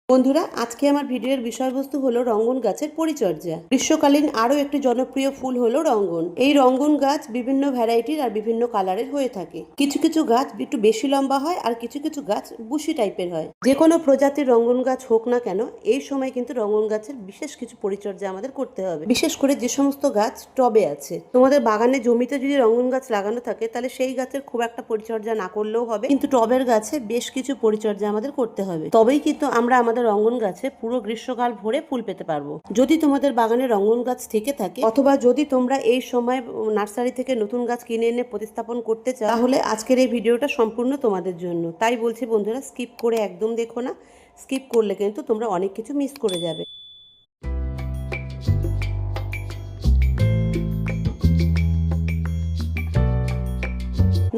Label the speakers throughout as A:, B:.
A: বন্ধুরা, আজকে আমার ভিডিওর বিষয়বস্তু হলো রঙ্গন গাছের পরিচর্যা। গ্রীষ্মকালীন আরো একটি জনপ্রিয় ফুল হলো রঙ্গন। এই রঙ্গন গাছ বিভিন্ন ভ্যারাইটির আর বিভিন্ন কালারের হয়ে থাকে। কিছু কিছু গাছ একটু বেশি লম্বা হয় আর কিছু কিছু গাছ বুশি টাইপের হয়। যে কোনো প্রজাতির রঙ্গন গাছ হোক না কেন, এই সময় কিন্তু রঙ্গন গাছের বিশেষ কিছু পরিচর্যা আমাদের করতে হবে। বিশেষ করে যে সমস্ত গাছ টবে আছে, তোমাদের বাগানে জমিতে যদি রঙ্গন গাছ লাগানো থাকে তাহলে সেই গাছের খুব একটা পরিচর্যা না করলেও হবে, কিন্তু টবের গাছে বেশ কিছু পরিচর্যা আমাদের করতে হবে। তবেই কিন্তু আমরা আমাদের রঙ্গন গাছে পুরো গ্রীষ্মকাল ভরে ফুল পেতে পারবো। যদি তোমাদের বাগানে রঙ্গন গাছ থেকে থাকে অথবা যদি তোমরা এই সময় নার্সারি থেকে নতুন গাছ কিনে এনে প্রতিস্থাপন করতে চাও, তাহলে আজকের এই ভিডিওটা সম্পূর্ণ তোমাদের জন্য। তাই বলছি বন্ধুরা, স্কিপ করে একদম দেখো না। স্কিপ করলে কিন্তু তোমরা অনেক কিছু মিস করে যাবে।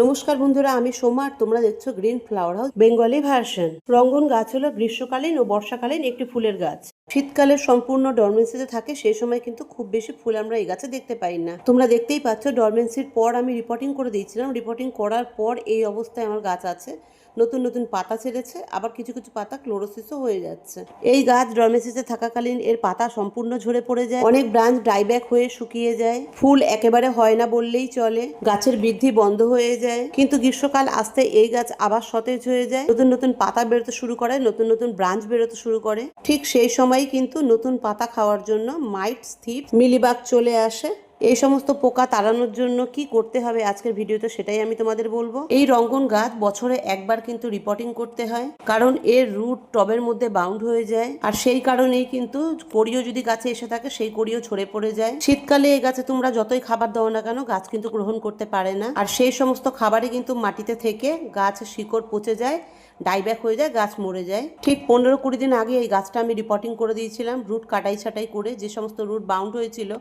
A: নমস্কার বন্ধুরা, আমি সোমা আর তোমরা দেখছো green flower house Bengali version. রঙ্গন গাছ হলো গ্রীষ্মকালীন ও বর্ষাকালীন একটি ফুলের গাছ। শীতকালে সম্পূর্ণ ডরমেন্সিতে থাকে, সেই সময় কিন্তু খুব বেশি ফুল আমরা এই গাছে দেখতে পাই না। তোমরা দেখতেই পাচ্ছ, ডরমেন্সির পর আমি রিপোর্টিং করে দিয়েছিলাম। রিপোর্টিং করার পর এই অবস্থায় আমার গাছ আছে। নতুন নতুন পাতা ছেড়েছে, আবার কিছু কিছু পাতা ক্লোরোসিসও হয়ে যাচ্ছে। এই গাছ ডরমেন্সিতে থাকাকালীন এর পাতা সম্পূর্ণ ঝরে পড়ে যায়, অনেক ব্রাঞ্চ ডাইব্যাক হয়ে শুকিয়ে যায়, ফুল একেবারে হয় না বললেই চলে, গাছের বৃদ্ধি বন্ধ হয়ে যায়। কিন্তু গ্রীষ্মকাল আসতে এই গাছ আবার সতেজ হয়ে যায়, নতুন নতুন পাতা বেরোতে শুরু করে, নতুন নতুন ব্রাঞ্চ বেরোতে শুরু করে। ঠিক সেই সময় কিন্তু নতুন পাতা খাওয়ার জন্য মাইটস, থিপস, মিলিবাগ চলে আসে। এই সমস্ত পোকা তাড়ানোর জন্য কি করতে হবে আজকের ভিডিওতে সেটাই আমি তোমাদের বলবো। এই রঙ্গন গাছ বছরে একবার কিন্তু রিপোর্টিং করতে হয়, কারণ এর রুট টবের মধ্যে বাউন্ড হয়ে যায়, আর সেই কারণেই কিন্তু কড়িও যদি গাছে এসে থাকে সেই কড়িও ঝরে পড়ে যায়। শীতকালে এই গাছে তোমরা যতই খাবার দাও না কেন, গাছ কিন্তু গ্রহণ করতে পারে না, আর সেই সমস্ত খাবারই কিন্তু মাটিতে থেকে গাছ শিকড় পচে যায়, ডাইব্যাক হয়ে যায়, গাছ মরে যায়। ঠিক 15-20 দিন আগে এই গাছটা আমি রিপোর্টিং করে দিয়েছিলাম, রুট কাটাই ছাটাই করে। যে সমস্ত রুট বাউন্ড হয়েছিল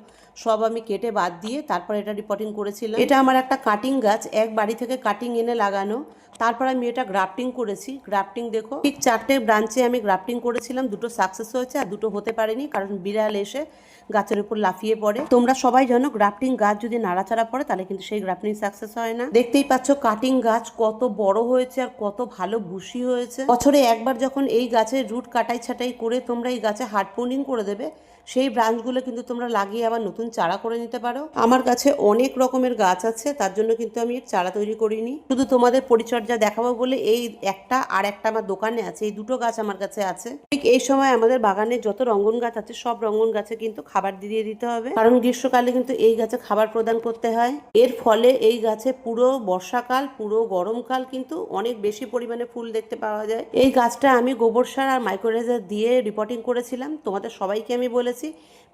A: সব আমি কেটে বাদ দিয়ে তারপর এটা রিপোর্টিং করেছিলাম। এটা আমার একটা কাটিং গাছ, এক বাড়ি থেকে কাটিং এনে লাগানো। তারপর আমি এটা গ্রাফটিং করেছি। গ্রাফটিং দেখো, ঠিক 4টে ব্রাঞ্চে আমি গ্রাফটিং করেছিলাম। 2টো সাকসেস হয়েছে আর 2টো হতে পারেনি, কারণ বিড়াল এসে গাছের উপর লাফিয়ে পড়ে। তোমরা সবাই জানো, গ্রাফটিং গাছ যদি নাড়াচাড়া পড়ে তাহলে কিন্তু সেই গ্রাফটিং সাকসেস হয় না। দেখতেই পাচ্ছ কাটিং গাছ কত বড় হয়েছে আর কত ভালো বুশি হয়েছে। বছরে একবার যখন এই গাছের রুট কাটাই ছাটাই করে তোমরা এই গাছে হার্ড প্রুনিং করে দেবে, সেই ব্রাঞ্চগুলো কিন্তু তোমরা লাগিয়ে আবার নতুন চারা করে নিতে পারো। আমার কাছে অনেক রকমের গাছ আছে, তার জন্য কিন্তু আমি এর চারা তৈরি করিনি। শুধু তোমাদের পরিচর্যা দেখাবো বলে এই একটা আর একটা আমার দোকানে আছে, এই 2টো গাছ আমার কাছে আছে। ঠিক এই সময় আমাদের বাগানে যত রঙ্গন গাছ আছে সব রঙ্গন গাছে কিন্তু খাবার দিয়ে দিতে হবে, কারণ গ্রীষ্মকালে কিন্তু এই গাছে খাবার প্রদান করতে হয়। এর ফলে এই গাছে পুরো বর্ষাকাল, পুরো গরমকাল কিন্তু অনেক বেশি পরিমাণে ফুল দেখতে পাওয়া যায়। এই গাছটা আমি গোবর সার আর মাইক্রোরাইজার দিয়ে রিপোর্টিং করেছিলাম। তোমাদের সবাইকে আমি বলেছি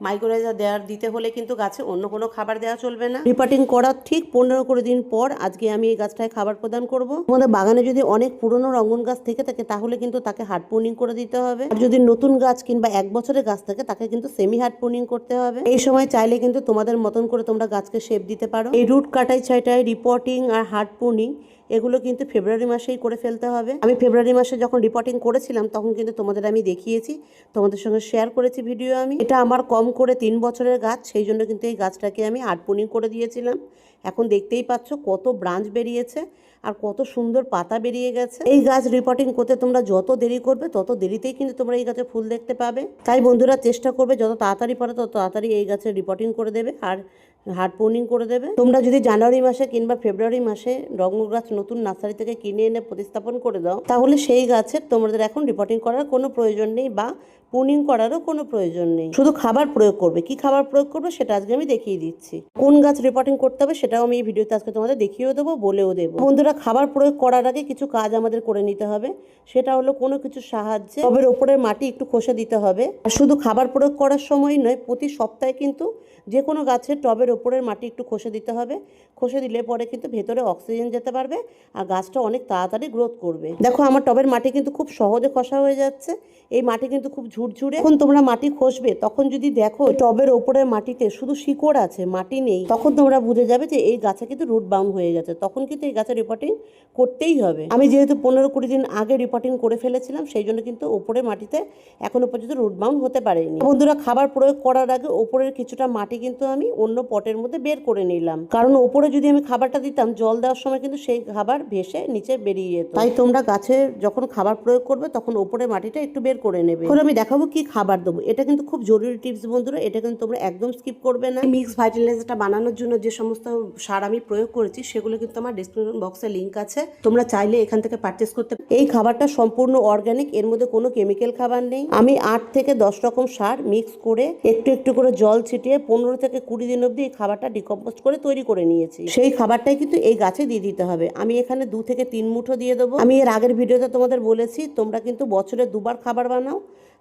A: মাইক্রোরাইজার দিতে হলে কিন্তু গাছে অন্য কোনো খাবার দেওয়া চলবে না। রিপোর্টিং করার ঠিক 15-20 দিন পর আজকে আমি এই গাছটায় খাবার প্রদান করব। তোমাদের বাগানে যদি অনেক পুরনো রঙ্গন গাছ থেকে থাকে তাহলে কিন্তু তাকে হার্ড প্রুনিং করে দিতে হবে, আর যদি নতুন গাছ কিংবা 1 বছরের গাছ থাকে তাকে কিন্তু সেমি হার্ড প্রুনিং করতে হবে। এই সময় চাইলে কিন্তু তোমাদের মতন করে তোমরা গাছকে শেপ দিতে পারো। এই রুট কাটাই ছাইটাই, রিপোর্টিং আর হার্ড প্রুনিং এগুলো কিন্তু ফেব্রুয়ারি মাসেই করে ফেলতে হবে। আমি ফেব্রুয়ারি মাসে যখন রিপোর্টিং করেছিলাম তখন কিন্তু তোমাদের আমি দেখিয়েছি, তোমাদের সঙ্গে শেয়ার করেছি ভিডিও। আমি এটা আমার কম করে 3 বছরের গাছ, সেই জন্য কিন্তু এই গাছটাকে আমি হার্ড প্রুনিং করে দিয়েছিলাম। এখন দেখতেই পাচ্ছ কত ব্রাঞ্চ বেরিয়েছে আর কত সুন্দর পাতা বেরিয়ে গেছে। এই গাছ রিপোর্টিং করতে তোমরা যত দেরি করবে তত দেরিতেই কিন্তু তোমরা এই গাছে ফুল দেখতে পাবে। তাই বন্ধুরা চেষ্টা করবে যত তাড়াতাড়ি পারো তত তাড়াতাড়ি এই গাছের রিপোর্টিং করে দেবে আর হার্ড প্রুনিং করে দেবে। তোমরা যদি জানুয়ারি মাসে কিংবা ফেব্রুয়ারি মাসে রঙ্গন গাছ নতুন নার্সারি থেকে কিনে এনে প্রতিস্থাপন করে দাও, তাহলে সেই গাছের তোমাদের এখন রিপোর্টিং করার কোনো প্রয়োজন নেই বা প্রুনিং করারও কোনো প্রয়োজন নেই। শুধু খাবার প্রয়োগ করবে। কি খাবার প্রয়োগ করবে সেটা আজকে আমি দেখিয়ে দিচ্ছি। কোন গাছ রিপোর্টিং করতে হবে সেটাও আমি এই ভিডিওতে আজকে তোমাদের দেখিয়েও দেবো, বলেও দেবো। বন্ধুরা, খাবার প্রয়োগ করার আগে কিছু কাজ আমাদের করে নিতে হবে। সেটা হলো কোনো কিছু সাহায্যে টবের ওপরের মাটি একটু খসে দিতে হবে। আর শুধু খাবার প্রয়োগ করার সময় নয়, প্রতি সপ্তাহে কিন্তু যে কোনো গাছের টবের ওপরের মাটি একটু খসে দিতে হবে। খসে দিলে পরে কিন্তু ভেতরে অক্সিজেন যেতে পারবে আর গাছটা অনেক তাড়াতাড়ি গ্রোথ করবে। দেখো আমার টবের মাটি কিন্তু খুব সহজে খসা হয়ে যাচ্ছে। এই মাটি কিন্তু খুব ঝুরঝুরে। যখন তোমরা মাটি খসবে তখন যদি দেখো টবের ওপরের মাটিতে শুধু শিকড় আছে, মাটি নেই, তখন তোমরা বুঝে যাবে যে এই গাছে কিন্তু রুট বাউন্ড হয়ে গেছে। তখন কিন্তু এই গাছের রিপোর্টিং করতেই হবে। আমি যেহেতু 15-20 দিন আগে রিপোর্টিং করে ফেলেছিলাম, সেই জন্য কিন্তু ওপরে মাটিতে এখনো পর্যন্ত রুট বাউন্ড হতে পারেনি। বন্ধুরা, খাবার প্রয়োগ করার আগে ওপরের কিছুটা মাটি কিন্তু আমি অন্য পটের মধ্যে বের করে নিলাম, কারণ ওপরে ওপরে যদি আমি খাবারটা দিতাম, জল দেওয়ার সময় কিন্তু সেই খাবার ভেসে নিচে বেরিয়ে যেত। তাই তোমরা গাছে যখন খাবার প্রয়োগ করবে তখন ওপরে মাটিটা একটু বের করে নেবে। এখন আমি দেখাবো কি খাবার দেবো। এটা কিন্তু খুব জরুরি টিপস বন্ধুরা, এটা কিন্তু তোমরা একদম স্কিপ করবে না। মিক্স ফার্টিলাইজারটা বানানোর জন্য যে সমস্ত সার আমি প্রয়োগ করেছি সেগুলো কিন্তু আমার ডেসক্রিপশন বক্সে লিংক আছে, তোমরা চাইলে এখান থেকে পারচেস করতে। এই খাবারটা সম্পূর্ণ অর্গানিক, এর মধ্যে কোনো কেমিক্যাল খাবার নেই। আমি 8 থেকে 10 রকম সার মিক্স করে একটু একটু করে জল ছিটিয়ে 15 থেকে 20 দিন অবধি এই খাবারটা ডিকম্পোস্ট করে তৈরি করে নিয়েছি। সেই খাবারটাই কিন্তু এই গাছে দিয়ে দিতে হবে। আমি এখানে 2 থেকে 3 মুঠো দিয়ে দেবো। আমি এর আগের ভিডিওতে তোমাদের বলেছি তোমরা কিন্তু বছরে 2 বার খাবার বানাও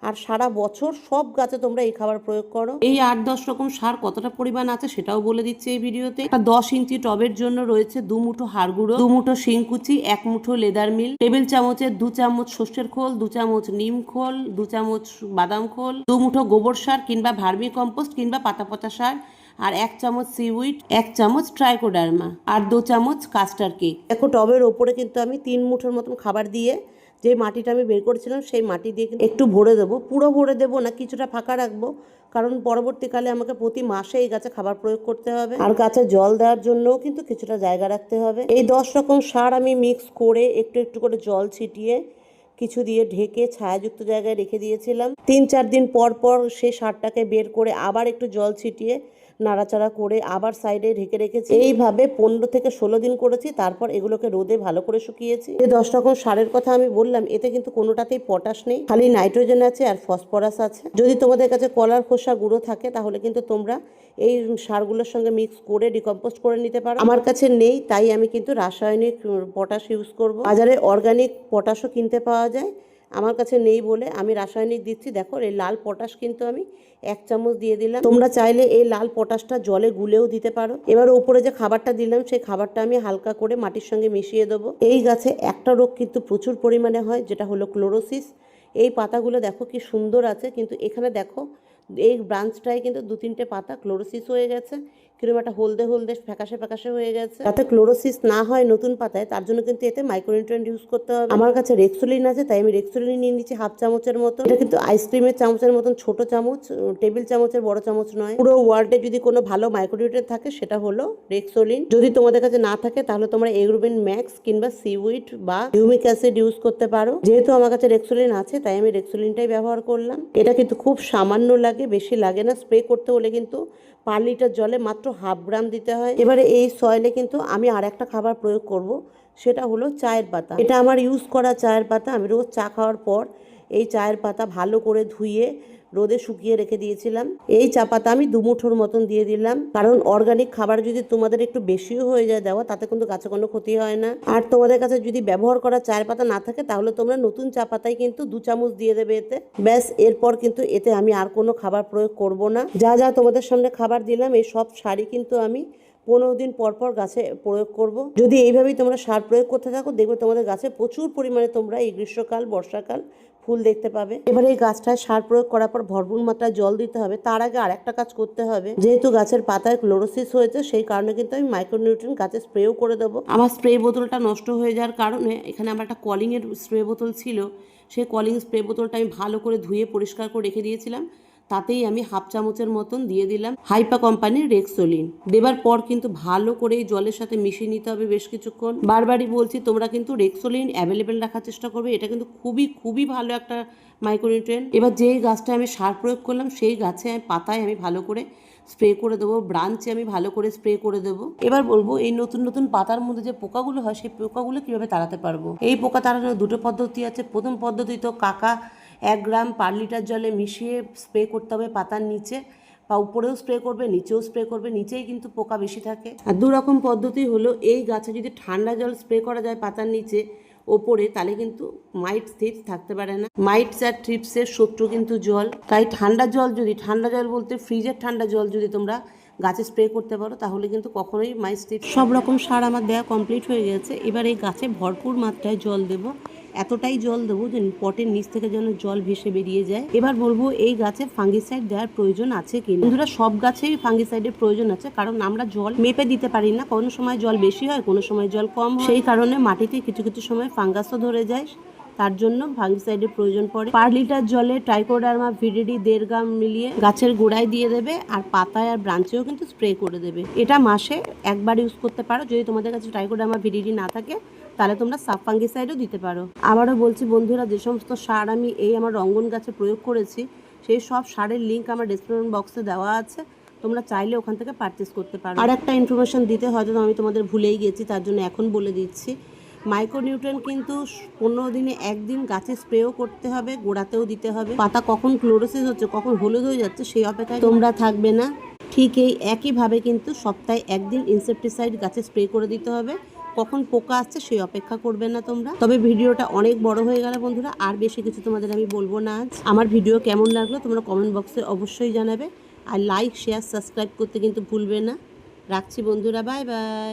A: আর সারা বছর সব গাছে তোমরা এই খাবার প্রয়োগ করো। এই 8-10 রকম সার কতটা পরিমাণ আছে সেটাও বলে দিচ্ছি এই ভিডিওতে। একটা 10 ইঞ্চি টবের জন্য রয়েছে 2 মুঠো হাড় গুঁড়ো, 2 মুঠো শিংকুচি, 1 মুঠো লেদার মিল, টেবিল চামচের 2 চামচ সর্ষের খোল, 2 চামচ নিম খোল, 2 চামচ বাদাম খোল, 2 মুঠো গোবর সার কিংবা ভার্মি কম্পোস্ট কিংবা পাতা পচা সার, আর 1 চামচ সিউইড, 1 চামচ ট্রাইকোডার্মা, আর 2 চামচ কাস্টার কেক। দেখো টবের ওপরে কিন্তু আমি 3 মুঠোর মতন খাবার দিয়ে যে মাটিটা আমি বের করেছিলাম সেই মাটি দিয়ে একটু ভরে দেবো। পুরো ভরে দেবো না, কিছুটা ফাঁকা রাখবো, কারণ পরবর্তীকালে আমাকে প্রতি মাসে এই গাছে খাবার প্রয়োগ করতে হবে আর গাছে জল দেওয়ার জন্যও কিন্তু কিছুটা জায়গা রাখতে হবে। এই 10 রকম সার আমি মিক্স করে একটু একটু করে জল ছিটিয়ে কিছু দিয়ে ঢেকে ছায়াযুক্ত জায়গায় রেখে দিয়েছিলাম। 3-4 দিন পর পর সেই সারটাকে বের করে আবার একটু জল ছিটিয়ে নাড়াচাড়া করে আবার সাইডে ঢেকে রেখেছি। এইভাবে 15 থেকে 16 দিন করেছি। তারপর এগুলোকে রোদে ভালো করে শুকিয়েছি। এই 10 রকম সারের কথা আমি বললাম, এতে কিন্তু কোনোটাতেই পটাশ নেই, খালি নাইট্রোজেন আছে আর ফসফরাস আছে। যদি তোমাদের কাছে কলার খোসা গুঁড়ো থাকে তাহলে কিন্তু তোমরা এই সারগুলোর সঙ্গে মিক্স করে ডিকম্পোস্ট করে নিতে পারো। আমার কাছে নেই, তাই আমি কিন্তু রাসায়নিক পটাশ ইউজ করব। বাজারে অর্গানিক পটাশও কিনতে পাওয়া যায়, আমার কাছে নেই বলে আমি রাসায়নিক দিচ্ছি। দেখো এই লাল পটাশ কিন্তু আমি 1 চামচ দিয়ে দিলাম। তোমরা চাইলে এই লাল পটাশটা জলে গুলেও দিতে পারো। এবার উপরে যে খাবারটা দিলাম সেই খাবারটা আমি হালকা করে মাটির সঙ্গে মিশিয়ে দেবো। এই গাছে একটা রোগ কিন্তু প্রচুর পরিমাণে হয়, যেটা হলো ক্লোরোসিস। এই পাতাগুলো দেখো কি সুন্দর আছে, কিন্তু এখানে দেখো এই ব্রাঞ্চটায় কিন্তু 2-3টে পাতা ক্লোরোসিস হয়ে গেছে, কিরকম একটা হলদে হলদে ফ্যাকাশে ফ্যাকাশে হয়ে গেছে। যাতে ক্লোরোসিস না হয় নতুন পাতায়, তার জন্য কিন্তু এতে মাইক্রোনিউট্রিয়েন্ট ইউজ করতে হবে। আমার কাছে রেক্সোলিন আছে, তাই আমি রেক্সোলিন নিয়ে নিচ্ছি 1/2 চামচের মতো। এটা কিন্তু আইসক্রিমের চামচের মতন ছোট চামচ, টেবিল চামচের বড় চামচ নয়। পুরো ওয়ার্ল্ডে যদি কোনো ভালো মাইক্রোনিউট্রিয়েন্ট থাকে সেটা হলো রেক্সোলিন। যদি তোমাদের কাছে না থাকে তাহলে তোমরা এগ্রোবিন ম্যাক্স কিংবা সিউইড বা হিউমিক অ্যাসিড ইউজ করতে পারো। যেহেতু আমার কাছে রেক্সোলিন আছে তাই আমি রেক্সোলিনটাই ব্যবহার করলাম। এটা কিন্তু খুব সামান্য লাগে, বেশি লাগে না। স্প্রে করতে হলে কিন্তু পার লিটার জলে মাত্র 1/2 গ্রাম দিতে হয়। এবারে এই সয়েলে কিন্তু আমি আর একটা খাবার প্রয়োগ করব, সেটা হলো চায়ের পাতা। এটা আমার ইউজ করা চায়ের পাতা। আমি রোজ চা খাওয়ার পর এই চায়ের পাতা ভালো করে ধুয়ে রোদে শুকিয়ে রেখে দিয়েছিলাম। এই চা পাতা আমি 2 মুঠোর মতন দিয়ে দিলাম, কারণ অর্গানিক খাবার যদি তোমাদের একটু বেশিও হয়ে যায় দেওয়া, তাতে কিন্তু গাছে কোনো ক্ষতি হয় না। আর তোমাদের কাছে যদি ব্যবহার করা চায়ের পাতা না থাকে তাহলে তোমরা নতুন চা পাতায় কিন্তু 2 চামচ দিয়ে দেবে এতে। ব্যাস, এরপর কিন্তু এতে আমি আর কোনো খাবার প্রয়োগ করব না। যা যা তোমাদের সামনে খাবার দিলাম এই সব সারই কিন্তু আমি 15 দিন পর পর গাছে প্রয়োগ করব। যদি এইভাবেই তোমরা সার প্রয়োগ করতে থাকো, দেখবে তোমাদের গাছে প্রচুর পরিমাণে তোমরা এই গ্রীষ্মকাল বর্ষাকাল ফুল দেখতে পাবে। এবারে এই গাছটায় সার প্রয়োগ করার পর ভরপুর মাত্রায় জল দিতে হবে। তার আগে আরেকটা কাজ করতে হবে, যেহেতু গাছের পাতায় ক্লোরোসিস হয়েছে সেই কারণে কিন্তু আমি মাইক্রোনিউট্রিয়েন্ট গাছে স্প্রেও করে দেবো। আমার স্প্রে বোতলটা নষ্ট হয়ে যাওয়ার কারণে এখানে আমার একটা কলিংয়ের স্প্রে বোতল ছিল, সেই কলিং স্প্রে বোতলটা আমি ভালো করে ধুয়ে পরিষ্কার করে রেখে দিয়েছিলাম। তাতেই আমি 1/2 চামচের মতন দিয়ে দিলাম হাইপা কোম্পানির রেক্সোলিন। দেবার পর কিন্তু ভালো করে এই জলের সাথে মিশিয়ে নিতে হবে বেশ কিছুক্ষণ। বারবারই বলছি তোমরা কিন্তু রেক্সোলিন অ্যাভেলেবেল রাখার চেষ্টা করবে, এটা কিন্তু খুবই খুবই ভালো একটা মাইক্রোনিউট্রিয়েন্ট। এবার যেই গাছটা আমি সার প্রয়োগ করলাম সেই গাছে পাতায় আমি ভালো করে স্প্রে করে দেবো, ব্রাঞ্চে আমি ভালো করে স্প্রে করে দেবো। এবার বলবো এই নতুন নতুন পাতার মধ্যে যে পোকাগুলো হয় সেই পোকাগুলো কিভাবে তাড়াতে পারবো। এই পোকা তাড়ানোর 2টো পদ্ধতি আছে। প্রথম পদ্ধতি তো কাকা 1 গ্রাম পার লিটার জলে মিশিয়ে স্প্রে করতে হবে পাতার নিচে, বা উপরেও স্প্রে করবে নিচেও স্প্রে করবে, নিচেই কিন্তু পোকা বেশি থাকে। আর 2 রকম পদ্ধতি হলো, এই গাছে যদি ঠান্ডা জল স্প্রে করা যায় পাতার নিচে ওপরে, তাহলে কিন্তু মাইট থ্রিপস থাকতে পারে না। মাইটস আর থ্রিপসের শত্রু কিন্তু জল, তাই ঠান্ডা জল বলতে ফ্রিজের ঠান্ডা জল যদি তোমরা গাছে স্প্রে করতে পারো তাহলে কিন্তু কখনোই মাইট থ্রিপস। সব রকম সার আমার দেওয়া কমপ্লিট হয়ে গেছে। এবার এই গাছে ভরপুর মাত্রায় জল দেবো, এতটাই জল দেবো যে পটের নিচ থেকে যেন জল ভেসে বেরিয়ে যায়। এবার বলবো এই গাছে ফাঙ্গিসাইড দেওয়ার প্রয়োজন আছে কি। বন্ধুরা সব গাছেই ফাঙ্গিসাইডের প্রয়োজন আছে, কারণ আমরা জল মেপে দিতে পারি না, কোনো সময় জল বেশি হয় কোনো সময় জল কম হয়। সেই কারণে মাটিতে কিছু কিছু সময় ফাঙ্গাসও ধরে যায়, তার জন্য ফাঙ্গিসাইডের প্রয়োজন পড়ে। পার লিটার জলে ট্রাইকোডার্মা ভিরিডি 1.5 গ্রাম মিলিয়ে গাছের গোড়ায় দিয়ে দেবে, আর পাতায় আর ব্রাঞ্চেও কিন্তু স্প্রে করে দেবে। এটা মাসে একবার ইউজ করতে পারো। যদি তোমাদের কাছে ট্রাইকোডার্মা ভিরিডি না থাকে তাহলে তোমরা সাব ফাঙ্গিসাইডও দিতে পারো। আবারও বলছি বন্ধুরা, যে সমস্ত সার আমি এই আমার রঙ্গন গাছে প্রয়োগ করেছি সেই সব সারের লিঙ্ক আমার ডেসক্রিপশন বক্সে দেওয়া আছে, তোমরা চাইলে ওখান থেকে পারচেস করতে পারো। আর একটা ইনফরমেশন দিতে হয়তো আমি তোমাদের ভুলেই গেছি, তার জন্য এখন বলে দিচ্ছি। মাইক্রোনিউট্রিয়েন্ট কিন্তু 15 দিনে একদিন গাছে স্প্রেও করতে হবে, গোড়াতেও দিতে হবে। পাতা কখন ক্লোরোসিস হচ্ছে, কখন হলুদ হয়ে যাচ্ছে সেই অপেক্ষায় তোমরা থাকবে না। ঠিক এই একইভাবে কিন্তু সপ্তাহে একদিন ইনসেকটিসাইড গাছে স্প্রে করে দিতে হবে। কখন পোকা আসছে সেই অপেক্ষা করবে না তোমরা। তবে ভিডিওটা অনেক বড় হয়ে গেল বন্ধুরা, আর বেশি কিছু তোমাদের আমি বলবো না আজ। আমার ভিডিও কেমন লাগলো তোমরা কমেন্ট বক্সে অবশ্যই জানাবে, আর লাইক শেয়ার সাবস্ক্রাইব করতে কিন্তু ভুলবে না। রাখছি বন্ধুরা, বাই বাই।